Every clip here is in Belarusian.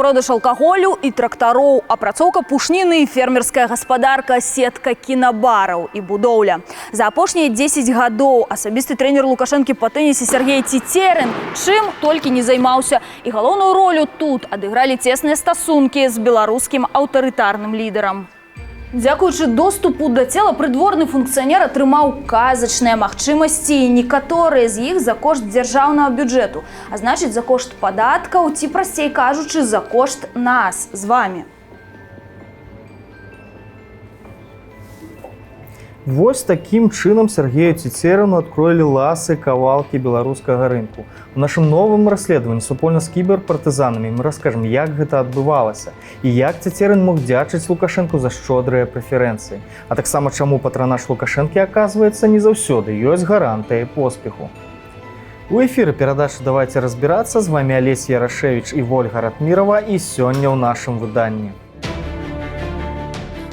Продаж алкаголю і трактароў, апрацоўка пушніны, фермерская гаспадарка, сетка кінабараў і будоўля. За апошнія 10 гадоў асабісты трэнер Лукашэнкі па тэнісе Сергей Цецерын чым толькі не займаўся. І галоўную ролю тут адыгралі цесныя стасункі з беларускім аўтарытарным лідарам. Дзякуючы доступу да цела прыдворны функцыянер атрымаў казачныя магчымасці, некаторыя з іх за кошт дзяржаўнага бюджэту, а значыць за кошт падаткаў ці, прасцей кажучы, за кошт нас з вамі. Вось такім чынам Сергею Цецерыну адкрылі ласы кавалкі беларускага рынку. У нашым новым расследаванні супольна з кіберпартызанамі мы раскажам, як гэта адбывалася і як Цецерын мог дзячыць Лукашэнку за шчодрыя прэферэнцыі. А таксама чаму патранаж Лукашэнкі, аказваецца, не заўсёды ёсць гарантыяй поспеху. У эфіры перадачы «Давайте разбирацца». З вами Алеся Ярашевич і Вольга Ратмірова, і сёння ў нашым выданні.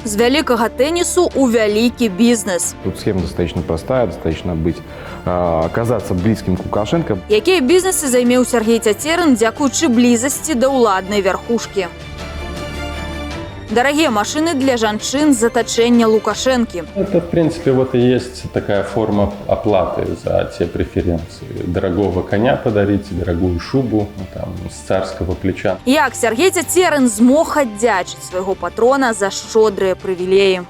З вялікага тэнісу у вялікі бізнес. Тут схема достаточно простая, достаточно оказаться близким к Лукашенко. Якія бізнесы займеў Сергей Цецерын, дзякуючы блізасці да ўладнай вярхушкі. Дорогие машины для жанчын з заточения Лукашенки. Это, в принципе, вот и есть такая форма оплаты за те преференции. Дорогого коня подарить, дорогую шубу там, с царского плеча. Як Сергей Цецерын змог аддзячыць свайго патрона за шчодрыя прывілеі.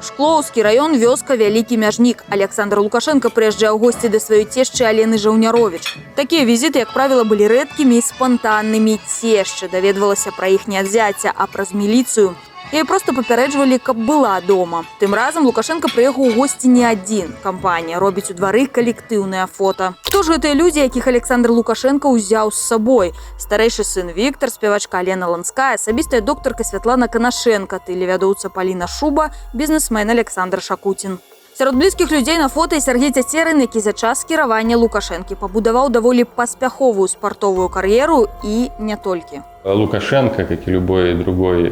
Шклоўскі район, вёска Вялікі Мяжнік. Александр Лукашенко прыязджае ў госці да сваёй цешчы Алены Жаўняровіч. Такія візіты, як правіла, былі рэдкімі і спантаннымі. Цешча даведвалася пра іх не адзяцця, а праз міліцыю. Яе проста папярэджвалі, каб была дома. Тым разам Лукашенко прыехаў у госці не адзін. Кампанія робіць у двары калектыўныя фота. Хто ж гэтыя людзі, якіх Александр Лукашенко ўзяў з сабой? Старэйшы сын Віктор, спявачка Алена Ланская, асабістая доктарка Святлана Канашенко, тэлевядоўца Паліна Шуба, бізнесмен Александр Шакутін. Сярод блізкіх людзей на фота і Сергей Цецерын, які за час кіравання Лукашэнкі пабудаваў даволі паспяховую спартовую кар'еру і не толькі. Лукашенко, как и любой другой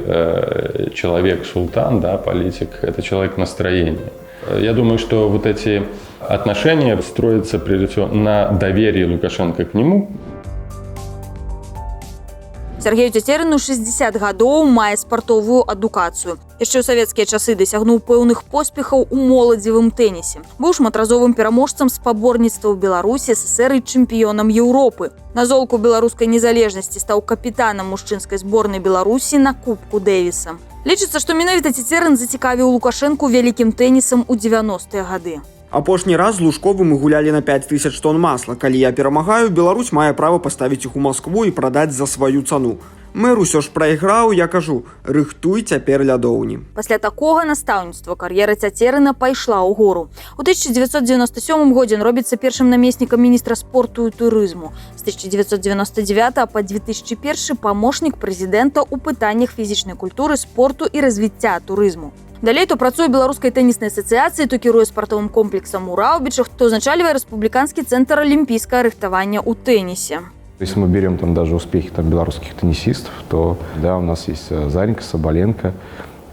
человек-султан, да, политик, это человек настроения. Я думаю, что вот эти отношения строятся прежде всего на доверии Лукашенко к нему. Сергею Цецерыну 60 гадоў, мае спартовую адукацыю. Яшчэ ў савецкія часы дасягнуў пэўных поспехаў у моладзевым тэнісе. Быў шматразовым пераможцам спаборніцтваў Беларусі, СССР і чэмпіёнам Еўропы. На золку беларускай незалежнасці стаў капітанам мужчынскай зборнай Беларусі на Кубку Дэвіса. Лічыцца, што менавіта Цецерын зацікавіў Лукашэнку вялікім тэнісам у 90-е гады. Апошні раз з Лужковым мы гулялі на 5000 тонн масла. Калі я перамагаю, Беларусь мае права паставіць іх у Маскву і прадаць за сваю цану. Мэр усё ж прайграў, я кажу, рыхтуй цяпер лядоўні. Пасля такога настаўніцтва кар'ера Цецерына пайшла ў гору. У 1997 годзе ён робіцца першым намеснікам міністра спорту і турызму. З 1999 па 2001 памочнік прэзідэнта ў пытаннях фізічнай культуры, спорту і развіцця турызму. Далей то працуе беларускай тэніснай асацыяцыі, то кіруе спартовым комплексам у Раўбічах, то узначальвае рэспубліканскі цэнтр алімпійскага рыхтавання ў тэнісе. Если мы берем там даже успехи там, белорусских теннисистов, то да, у нас есть Заренька, Соболенко,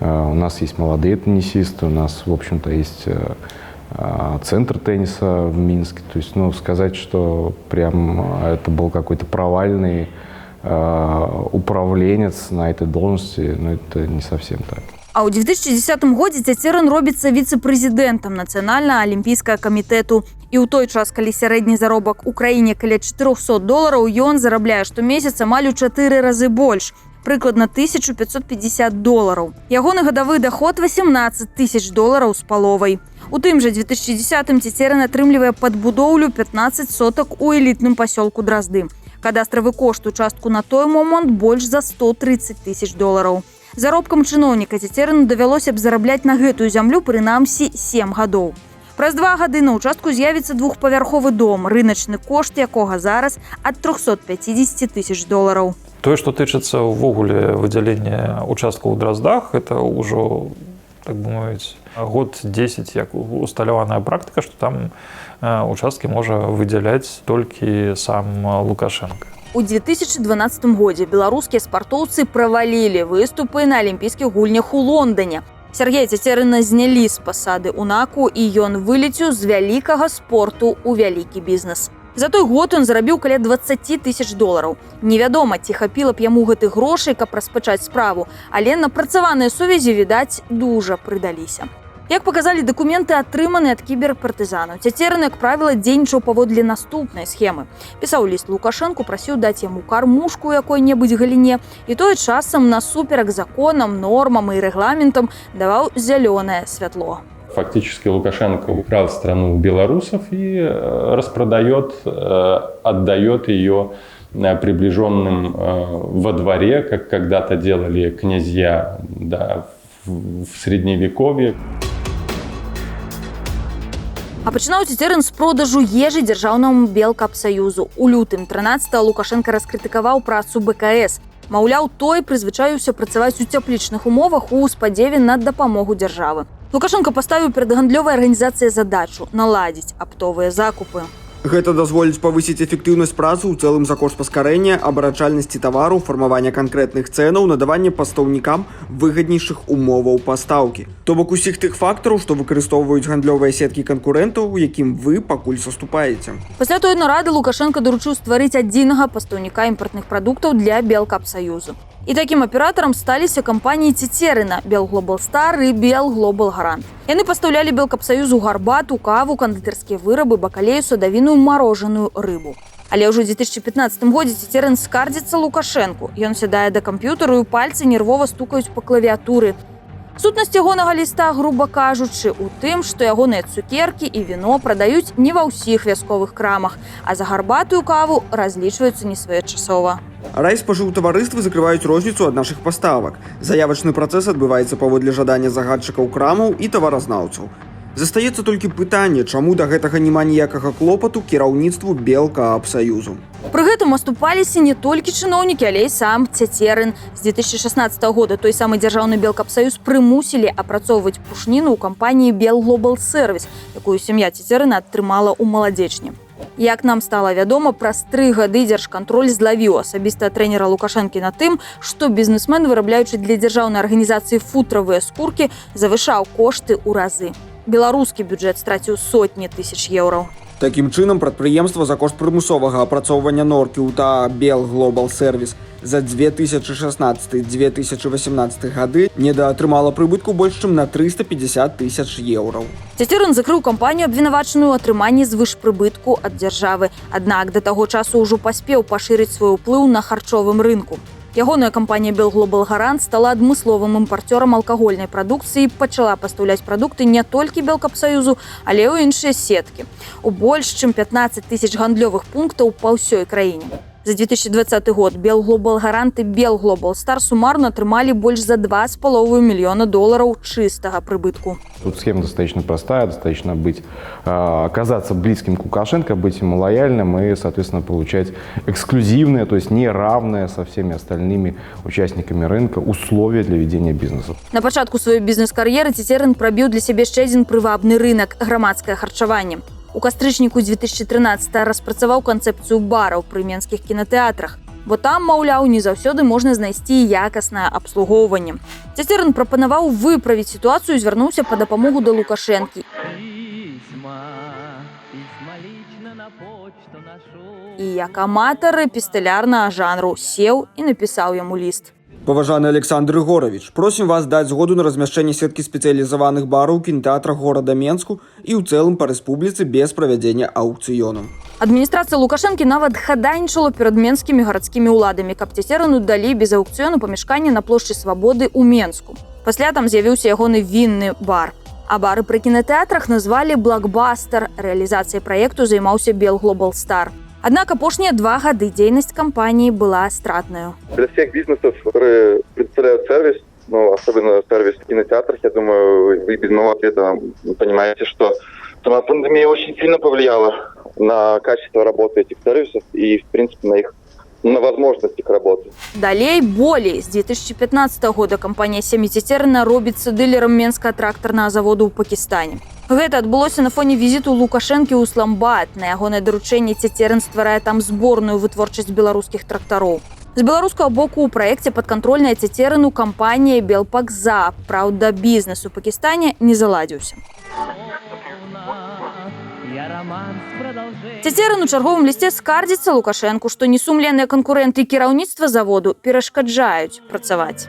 у нас есть молодые теннисисты, у нас, в общем-то, есть центр тенниса в Минске. То есть, ну, сказать, что прям это был какой-то провальный управленец на этой должности, ну, это не совсем так. А ў 2010 годзе Цецерын робіцца віцэ-прэзідэнтам Нацыянальнага алімпійскага камітэту. І ў той час, калі сярэдні заробак у краіне каля $400, ён зарабляе штомесяц амаль у 4 разы больш, прыкладна $1550. Ягоны гадавы даход $18 000 з паловай. У тым жа 2010-м Цецерын атрымлівае падбудоўлю 15 сотак у элітным пасёлку Дразды. Кадастравы кошт участку на той момант больш за $130 000. Заробкам чыноўніка Цецерыну давялося б зарабляць на гэтую зямлю прынамсі 7 гадоў. Праз 2 гады на участку з'явіцца двухпавярховы дом, рыначны кошт якога зараз ад $350 000. Тое, што тычыцца ўвогуле выдзялення участкаў у Драздах, это ўжо, так бы мовіць, год 10 як усталяваная практыка, што там участкі можа выдзяляць толькі сам Лукашенко. У 2012 годзе беларускія спартоўцы правалілі выступы на алімпійскіх гульнях у Лондоне. Сергея Цецерына знялі з пасады ў НАКу, і ён вылецеў з вялікага спорту ў вялікі бізнес. За той год ён зарабіў каля 20 тысяч долараў. Невядома, ці хапіла б яму гэтых грошай, каб распачаць справу, але напрацаваныя сувязі, відаць, дужа прыдаліся. Як паказалі дакументы, атрыманыя ад кіберпартызанаў, Цецерын, як правіла, дзейнічаў паводле наступнай схемы. Пісаў ліст Лукашэнку, прасіў даць яму кармушку ў якой-небудзь галіне, і той часам насуперак законам, нормам и регламентам даваў зялёнае святло. Фактически Лукашенко украл страну у белорусов и распродает, отдает ее приближенным во дворе, как когда-то делали князья, да, в Средневековье. А пачынаў Цецерын з продажу ежы дзяржаўнаму Белкапсаюзу. У лютым 13-го Лукашенко раскрытыкаваў працу БКС. Маўляў, той прызвычаіўся працаваць у цяплічных умовах у спадзеве на дапамогу дзяржавы. Лукашенко паставіў перад гандлёвай арганізацыяй задачу наладзіць аптовыя закупы. Гэта дазволіць павысіць эфектыўнасць працы ў цэлым за кошт паскарэння, абарачальнасці тавару, фармавання канкрэтных цэнаў, надавання пастаўнікам выгаднейшых умоваў пастаўкі. То бок усіх тых фактараў, што выкарыстоўваюць гандлёвыя сеткі канкурэнтаў, у якім вы пакуль саступаеце. Пасля той нарады Лукашенко даручыў стварыць адзінага пастаўніка імпартных прадуктаў для Белкапсаюзу. І такім аператарам сталіся кампаніі Цецерына, Белглобалстар і Белглобалгарант. Яны пастаўлялі Белкапсаюзу гарбату, каву, кандытарскія вырабы, бакалею, садавіну, марожаную рыбу. Але ўжо ў 2015 годзе Цецерын скардзіцца Лукашэнку. Ён сядае да камп'ютару і пальцы нервова стукаюць па клавіатуры. Сутнасць ягонага ліста, груба кажучы, у тым, што ягоныя цукеркі і віно прадаюць не ва ўсіх вясковых крамах, а за гарбату і каву разлічваюцца несвоечасова. Райспажыўтаварыствы закрываюць розніцу ад нашых паставак. Заявачны працэс адбываецца паводле жадання загадчыкаў крамаў і таваразнаўцаў. Застаецца толькі пытанне, чаму да гэтага няма ніякага клопату кіраўніцтву Белкапсаюзу. Пры гэтым аступаліся не толькі чыноўнікі, але і сам Цецерын. З 2016 года той самы дзяржаўны Белкапсаюз прымусілі апрацоўваць пушніну ў кампаніі Белглобалсервіс, якую сям'я Цецерына атрымала ў маладзечні. Як нам стала вядома, праз 3 гады дзяржкантроль злавіў асабіста трэнера Лукашэнкі на тым, што бізнесмен, вырабляючы для дзяржаўнай арганізацыі футравыя скуркі, завышаў кошты ў разы. Беларускі бюджэт страціў сотні тысяч еўраў. Такім чынам, прадпрыемства за кошт прымусовага апрацоўвання норкі ў TA Белглобалсервіс за 2016-2018 гады недаатрымала прыбытку больш чым на 350 тысяч еўраў. Цецерын закрыў кампанію, абвінавачаную ў атрыманні звышпрыбытку ад дзяржавы. Аднак да таго часу ўжо паспеў пашырыць свой уплыў на харчовым рынку. Ягоная кампанія Белглобалгарант стала адмысловым імпарцёрам алкагольнай прадукцыі і пачала пастаўляць прадукты не толькі Белкапсаюзу, але ў іншыя сеткі. У больш чым 15 тысяч гандлёвых пунктаў па ўсёй краіне. За 2020 год Белглобалгарант и Белглобалстар суммарно атрымалі больш за $2,5 миллиона чистого прибытку. Тут схема достаточно простая, достаточно оказаться близким к Лукашенко, быть ему лояльным и, соответственно, получать эксклюзивные, то есть неравные со всеми остальными участниками рынка условия для ведения бизнеса. На пачатку своей бизнес-кар'еры Цецерын прабіў для сябе яшчэ адзін прывабны рынок – грамадскае харчаванне. У кастрычніку 2013 распрацаваў канцэпцыю бараў пры менскіх кінатэатрах, бо там, маўляў, не заўсёды можна знайсці якаснае абслугоўванне. Цецерын прапанаваў выправіць сітуацыю і звярнуўся па дапамогу да Лукашэнкі. І як аматар эпісталярнага жанру сеў і напісаў яму ліст. Паважаны Александр Егорович, просім вас даць згоду на размяшчэнне сеткі спецыялізаваных бараў у кінатэатрах горада Менску і ў цэлым па рэспубліцы без правядзення аўкцыёну. Адміністрацыя Лукашэнкі нават хадайнічала перад менскімі гарадскімі ўладамі, каб Цецерыну далі без аўкцыёну памяшканне на плошчы Свабоды ў Менску. Пасля там з'явіўся ягоны вінны бар. А бары пры кінатэатрах назвалі «Блокбастер». Рэалізацыяй праекту займаўся Белглобалстар. Однако апошние 2 года дзейнасць компании была стратной. Для всех бизнесов, которые представляют сервис, особенно сервис в кинотеатрах, я думаю, вы без моего ответа понимаете, что сама пандемия очень сильно повлияла на качество работы этих сервисов и, в принципе, на возможность их работы. Далей болей. С 2015 года компания «Сем'і Цецерына» робіцца дылерам Менскага трактарнага заводу ў Пакістане. Гэта адбылося на фоне візіту Лукашэнкі ў Исламбад. На ягонае даручэнне Цецерын стварае там зборную вытворчасць беларускіх трактароў. З беларускага боку ў праекце падкантрольная Цецерыну кампанія «Белпакза». Праўда, бізнес у Пакістане не заладзіўся. Цецерын у чарговым лісце скардзіцца Лукашэнку, што несумленныя канкурэнты і кіраўніцтва заводу перашкаджаюць працаваць.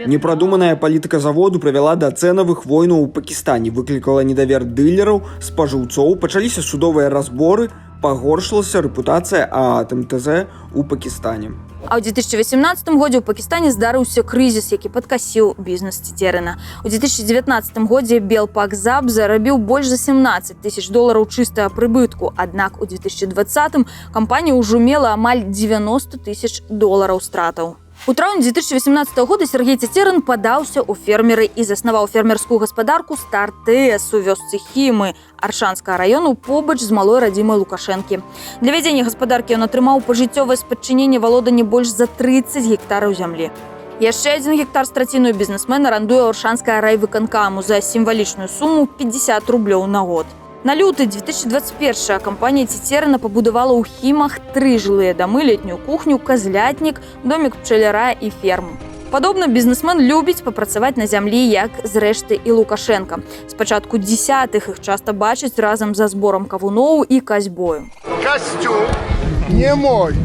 Непрадуманая палітыка заводу прывяла да цэнавых войнаў у Пакістане, выклікала недавер дылераў, спажыўцоў, пачаліся судовыя разборы, пагоршылася рэпутацыя АТМТЗ у Пакістане. А ў 2018 годзе ў Пакістане здарыўся крызіс, які падкасіў бізнес Цецерына. У 2019 годзе Белпакзаб зарабіў больш за 17 тысяч долараў чыстага прыбытку, аднак у 2020 кампанія ўжо мела амаль 90 тысяч долараў стратаў. У траўні 2018 года Сергей Цецерын падаўся ў фермеры і заснаваў фермерскую гаспадарку «Стар-ТС» у вёсцы Хімы Аршанскага раёну побач з малой радзімай Лукашэнкі. Для вядзення гаспадаркі ён атрымаў пажыццёвае спадчыненне валоданне больш за 30 гектараў зямлі. Яшчэ 1 гектар страціную бізнесмен арандуе Аршанская райвыканкаму за сімвалічную суму 50 рублёў на год. На люты 2021 кампанія Цецерына пабудавала ў Хімах 3 жылыя дамы, летнюю кухню, казлятнік, домік пчаляра і ферму. Падобна, бізнесмен любіць папрацаваць на зямлі, як зрэшты і Лукашенка. Спачатку 10-х іх часта бачаць разам за зборам кавуноў і касьбою. Костюм не мой.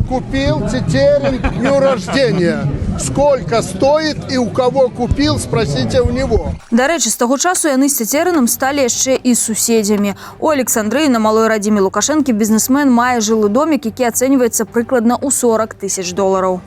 Купил Цецерин к дню рождения. Сколько стоит и у кого купил, спросите у него. Дарэчы, з таго часу яны з Цецерыным сталі яшчэ і суседзямі. У Александрыі на малой радзіме Лукашэнкі бізнесмен мае жылы домік, які ацэньваецца прыкладна ў 40 тысяч долараў.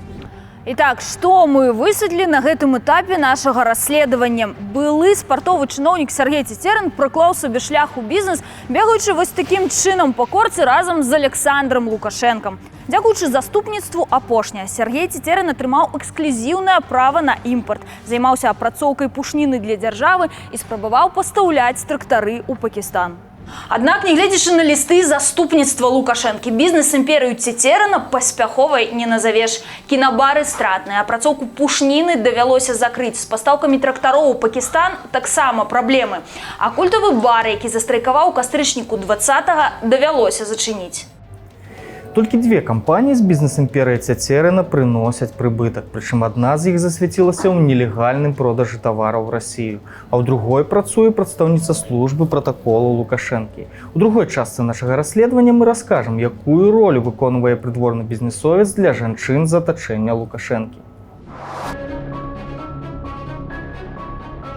Итак, что мы высветлили на гэтым этапе нашего расследования? Былы спартовы чыноўнік Сергей Цецерын проклаў сабе шлях у бізнес, бегаючы вось такім чынам па корцы разам з Александром Лукашэнкам. Дзякуючы заступніцтву апошняе, Сергей Цецерын атрымаў эксклюзіўнае права на імпорт, займаўся апрацоўкай пушніны для дзяржавы і спрабаваў пастаўляць трактары ў Пакістан. Аднак, нягледзячы на лісты заступніцтва Лукашэнкі, бізнес-імперыю Цецерына паспяховай не назавеш. Кінабары стратныя, апрацоўку пушніны давялося закрыць. З пастаўкамі трактароў у Пакістан таксама праблемы. А культавы бар, які застрайкаваў у кастрычніку 20-го, давялося зачыніць. Толькі 2 кампаніі з бізнес-імперыі Цецерына прыносяць прыбытак, прычым адна з іх засвяцілася ў нелегальным продажы тавараў у Расію, а ў другой працуе прадстаўніца службы пратаколу Лукашэнкі. У другой частцы нашага расследавання мы раскажам, якую ролю выконвае прыдворны бізнесовец для жанчын з атачэння Лукашэнкі.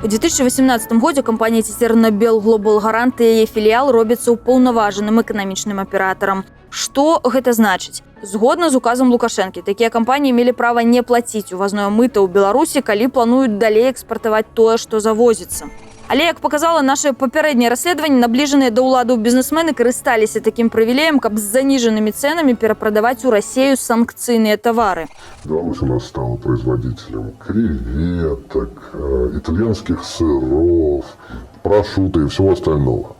У 2018 годзе кампанія Цецерына Бел Глобал Гарант і яе філіял робяцца ўпаўнаважаным эканамічным аператарам. Што гэта значыць? Згодна з указам Лукашэнкі, такія кампаніі мелі права не плаціць увазное мыта ў Беларусі, калі плануюць далей экспартаваць тое, што завозіцца. Але, як показала наше папярэдняе расследаванне, набліжаныя да ўладаў бізнесмены карысталіся такім прывілеем, каб з заніжанымі цэнамі перапрадаваць у Расію санкцыйныя тавары. Беларусь у нас стала производителем креветок, итальянских сыров, прошутто и всего остального.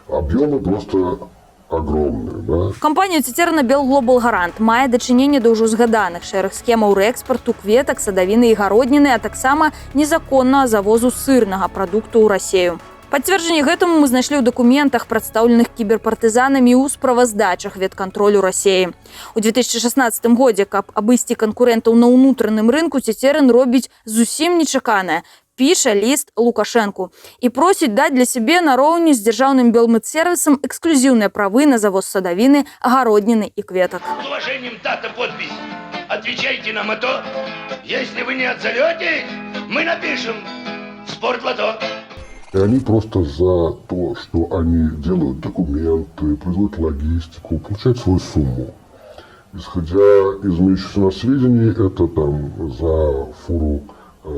Объемы просто огромные, да? Кампанія Цецерына Бел Глобал Гарант мае дачыненне да ўжо згаданых шэраг схемаў рэкспарту кветак, садавіны і гародніны, а таксама незаконнага завозу сырнага прадукту ў Расію. Пацверджанне гэтаму мы знайшлі ў дакументах, прадстаўленых кіберпартызанамі ў справаздачах веткантролю Расіі. У 2016 годзе, каб абысці канкурэнтаў на ўнутраным рынку, Цецерын робіць зусім нечаканае. Піша ліст Лукашэнку і просіць даць для сябе нароўні з дзяржаўным Белмыт-сервісам эксклюзіўныя правы на завоз садавіны, гародніны і кветак. С уважением, дата, подпись. Отвечайте нам, а то, если вы не отзовете, мы напишем в спортлото. И они просто за то, что они делают документы, производят логистику, получают свою сумму. Исходя из имеющихся на сведений, это там за фуру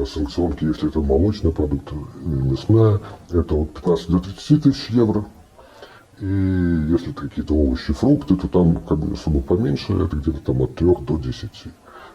санкционки, если это молочные продукты, мясная, это от 15 до 30 тысяч евро. И если это какие-то овощи, фрукты, то там как бы сумма поменьше, это где-то там от 3 до 10.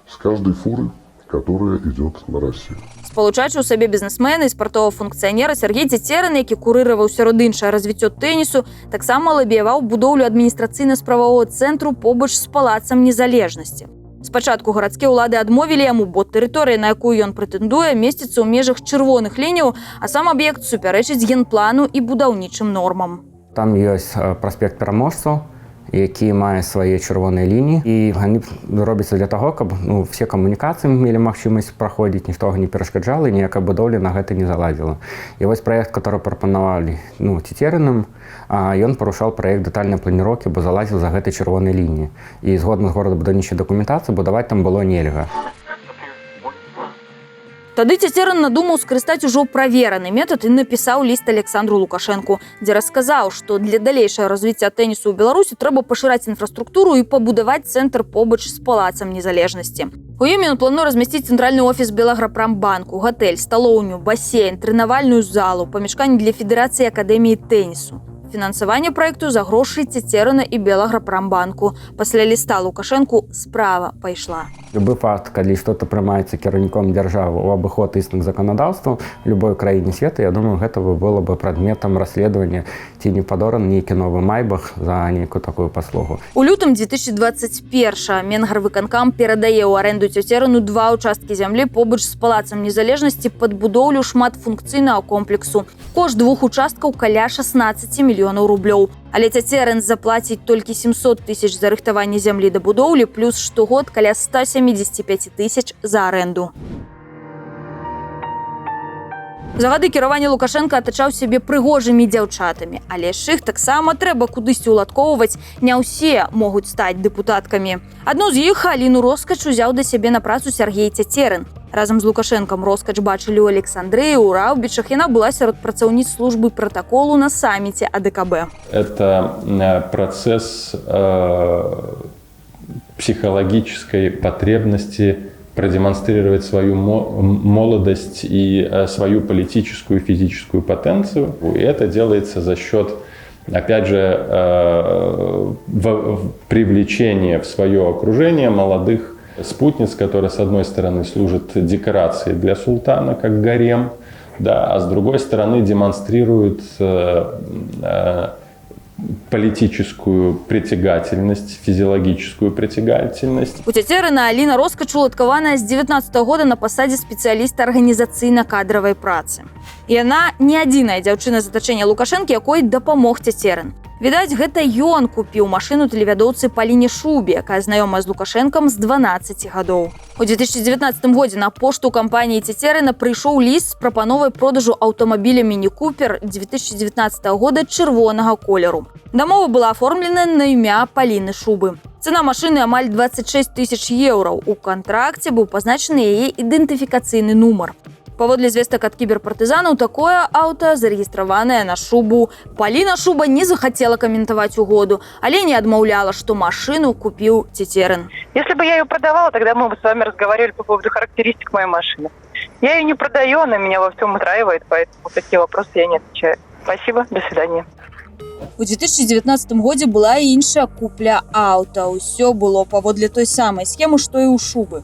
С каждой фуры, которая идет на Россию. Спалучаючы ў сабе бізнесмена і спартового функцыянера, Сергей Цецерын, які курыраваў сярод іншага развіццё тэнісу, таксама лабіяваў будоўлю адміністрацыйна-справавога цэнтру побач з палацам незалежнасці. Спачатку гарадскія ўлады адмовілі яму, бо тэрыторыя, на якую ён прэтэндуе, месціцца ў межах чырвоных лініяў, а сам аб'ект супярэчыць генплану і будаўнічым нормам. Там ёсць праспект пераможцаў, які мае свае чырвоныя лініі, і яны робяцца для таго, каб все камунікацыі мелі магчымасць праходзіць, ніхто не перашкаджала, і ніякая будоўля на гэта не залазіла. І вось праект, который прапанавалі Цецерыным, ён парушаў праект дэтальнай планіроўкі, бо залазіў за гэтай чырвонай лініі. І згодна з горадабудаўнічай дакументацыі будаваць там было нельга. Тады Цецерын надумаў скарыстаць ужо правераны метад і напісаў ліст Александру Лукашэнку, дзе расказаў, што для далейшага развіцця тэнісу ў Беларусі трэба пашыраць інфраструктуру і пабудаваць цэнтр побач з палацам незалежнасці. У ім ён плануе размясціць цэнтральны офіс Белаграпрамбанку, гатэль, сталоўню, басейн, трэнавальную залу, памяшканне для Федэрацыі акадэміі тэнісу. Фінансаванне праекту за грошы Цецерына і Белаграпрамбанку. Пасля ліста Лукашэнку справа пайшла. Любы факт, калі што-то прымаецца кіраўніком дзяржавы ў абыход існых заканадаўстваў в любой краіне свету, я думаю, гэта было бы прадметам расследавання, ці не падоран нейкі новы майбах за нейкую такую паслугу. У лютым 2021 Менгарвыканкам перадае ў аренду Цецерыну 2 участкі зямлі побач з палацам незалежнасці пад будоўлю шматфункцыйнага комплексу. Кошт 2 участкаў каля 16 мільёнаў рублёў. Але Цецерын заплаціць толькі 700 тысяч за рыхтаванне зямлі да будоўлі, плюс штогод каля 175 тысяч за аренду. За гады кіравання Лукашенка атачаў сябе прыгожымі дзяўчатамі, але ж іх таксама трэба кудысьці ўладкоўваць, не ўсе могуць стаць дэпутаткамі. Адну з іх, Аліну Роскач, узяў да сябе на працу Сергей Цецерын. Разам з Лукашэнкам Роскач бачылі ў Александрыі, у Раўбічах. Яна была сярод працаўніц службы протаколу на саммите АДКБ. Это процесс психологической потребности продемонстрировать свою молодость и свою политическую и физическую потенцию. И это делается за счет, опять же, привлечения в свое окружение молодых спутниц, которые, с одной стороны, служат декорацией для султана, как гарем, да, а с другой стороны, демонстрируют политическую притягательность, физиологическую притягательность. У Цецерына Аліна Роскач уладкаваная з 19-го года на пасадзе спецыяліста арганізацыйна-кадравай працы. І яна не адзіная дзяўчына з атачэння Лукашэнкі, якой дапамог Цецерын. Відаць, гэта ён купіў машыну тэлевядоўцы Паліне Шубе, якая знаёмая з Лукашэнкам з 12 гадоў. У 2019 годзе на пошту кампаніі Цецерына прыйшоў ліст з прапановай продажу аўтамабіля Міні Купер 2019 года чырвонага колеру. Дамова была аформлена на імя Паліны Шубы. Цена машыны амаль 26 тысяч еўраў. У кантракце быў пазначаны яе ідэнтыфікацыйны нумар. Паводле звестак ад кіберпартызанаў, такое аўта зарэгістраванае на Шубу. Паліна Шуба не захацела каментаваць угоду, але не адмаўляла, што машыну купіў Цецерын. Если бы я ее продавала, тогда мы бы с вами разговаривали по поводу характеристик моей машины. Я ее не продаю, она меня во всем устраивает, поэтому такие вопросы я не отвечаю. Спасибо, до свидания. У 2019 годзе была і іншая купля аўта. Усё было паводле той самай схемы, што і ў Шубы.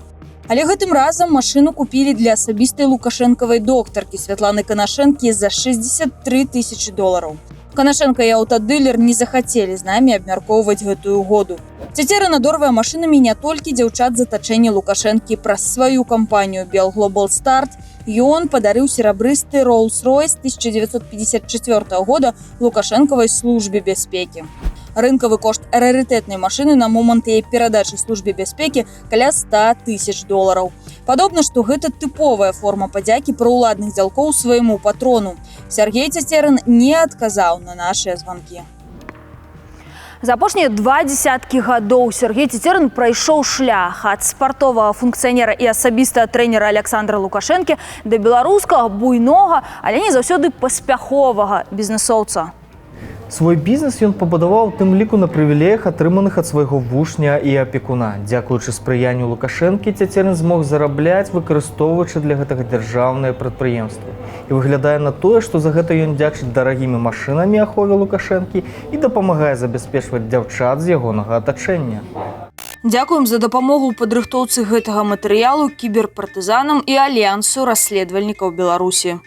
Але гэтым разам машыну купілі для асабістай лукашэнкавай доктаркі Святланы Канашэнкі за 63 тысячи долараў. Канашэнка і аўтадылер не захацелі з намі абмяркоўваць гэтую угоду. Цецерын надорвае машынамі не толькі дзяўчат з атачэння Лукашэнкі. Праз сваю кампанію Bell Global Start ён падарыў серабрысты Rolls-Royce 1954 года Лукашэнкавай службе бяспекі. Рынкавы кошт рарытэтнай машыны на момант яе перадачы службе бяспекі каля 100 тысяч долараў. Падобна, што гэта тыповая форма падзякі праўладных дзялкоў свайму патрону. Сергей Цецерын не адказаў на нашыя званкі. За апошнія 20 гадоў Сергей Цецерын прайшоў шлях ад спартовага функцыянера і асабістага трэнера Александра Лукашэнкі да беларускага буйнога, але не заўсёды паспяховага бізнесоўца. Свой бізнес ён пабудаваў у тым ліку на прывілеях, атрыманых ад свайго вучня і апекуна. Дзякуючы спрыянню Лукашэнкі, Цецерын змог зарабляць, выкарыстоўваючы для гэтага дзяржаўныя прадпрыемствы. І выглядае на тое, што за гэта ён дзячыць дарагімі машынамі ахове Лукашэнкі і дапамагае забяспечваць дзяўчат з ягонага атачэння. Дзякуем за дапамогу ў падрыхтоўцы гэтага матэрыялу кіберпартызанам і альянсу расследавальнікаў Беларусі.